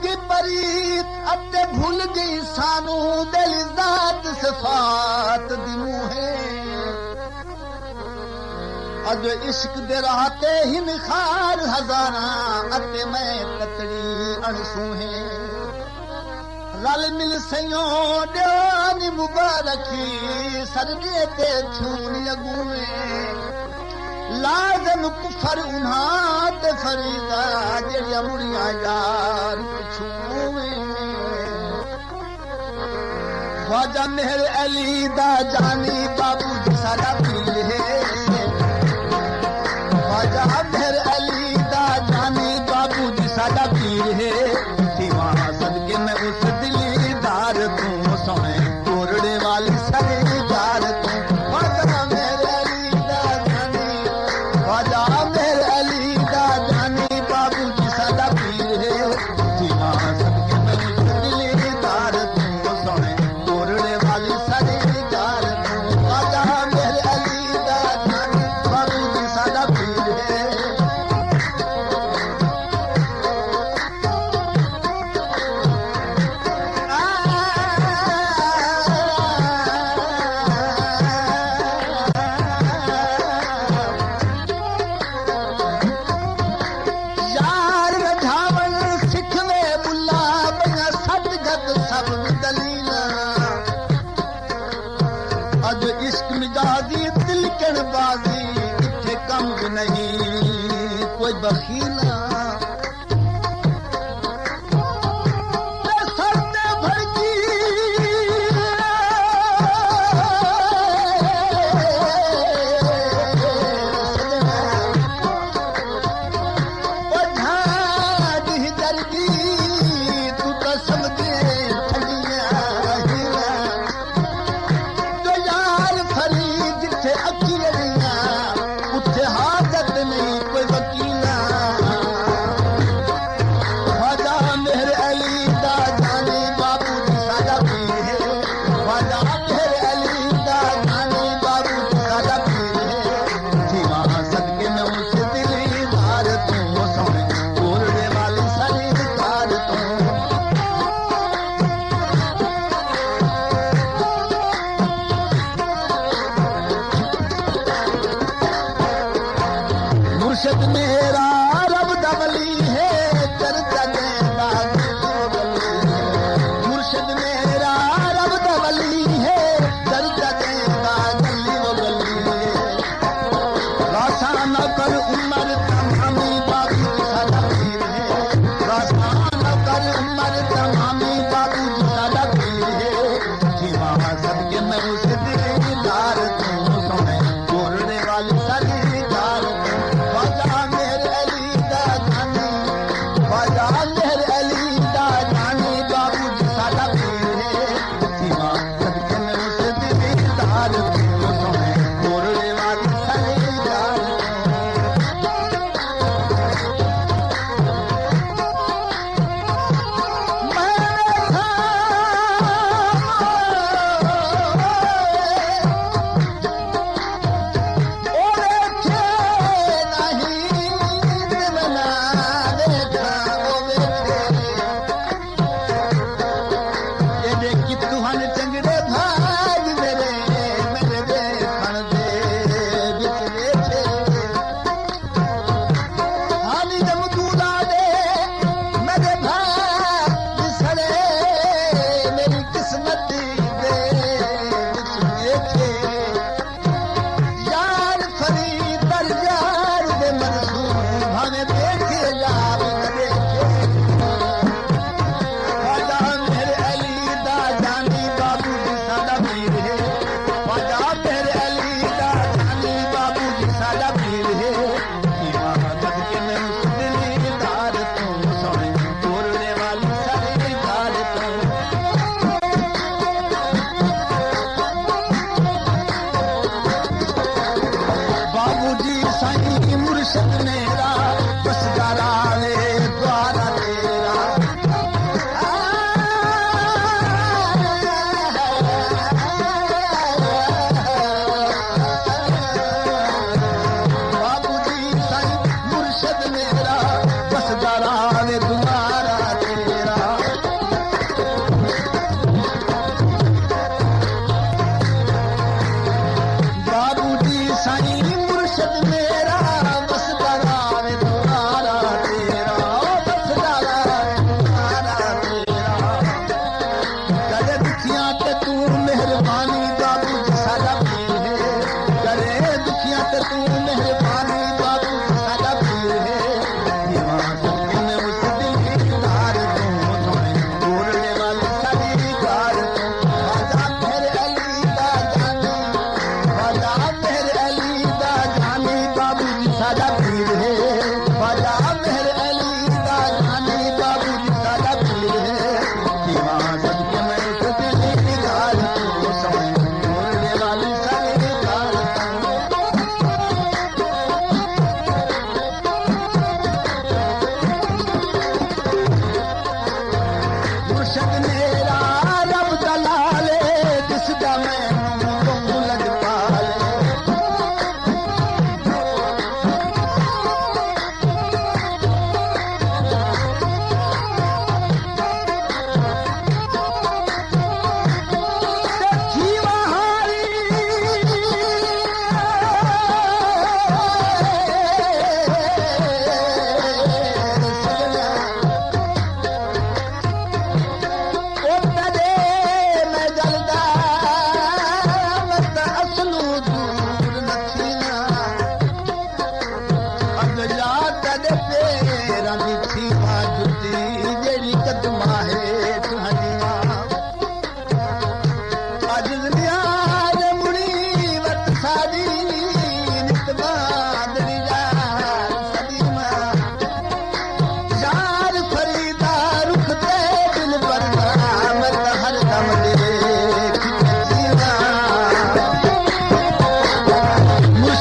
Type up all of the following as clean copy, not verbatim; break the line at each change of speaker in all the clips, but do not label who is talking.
गई परीत अते भूल गई सानू दिल ज़ात सिफात दिनू है अज इश्क दे राहते हिन खार हजारा अते मैं कतड़ी अणसू है रल मिल सयो ॾियानी मुबारकी सरगे ते छूनी अगूए लाज़म कुफर उन्हां ते फरीदा जेड़िया मुड़ियां यार छूए ख्वाजा मेहर अली दा जानी बाबू जी साडा पीर है ख्वाजा मेहर अली दा जानी बाबू जी साडा पीर है दीवाना सदके मैं उस दिलीदार तू सोए कोरड़े वाली सरदार तू ख्वाजा मेहर अली दा जानी ख्वाजा मेहर अली दा जानी बाबू जी साडा पीर है दीवाना सदके मैं उस दिलीदार तू सोए कोरड़े वाली सरदार तू ख्वाजा मेहर अली दा जानी बाबू जी साडा पीर है यार रझावन सिखवे बुला बया सत गद सब दलीला अज इश्क मिजाजी तिलकण बाजी इत्थे कम भी नहीं कोई बखीला सरदे भड़की तू तो समझे ठगिया तो यार फरीद जिथे अखियां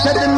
मुर्शद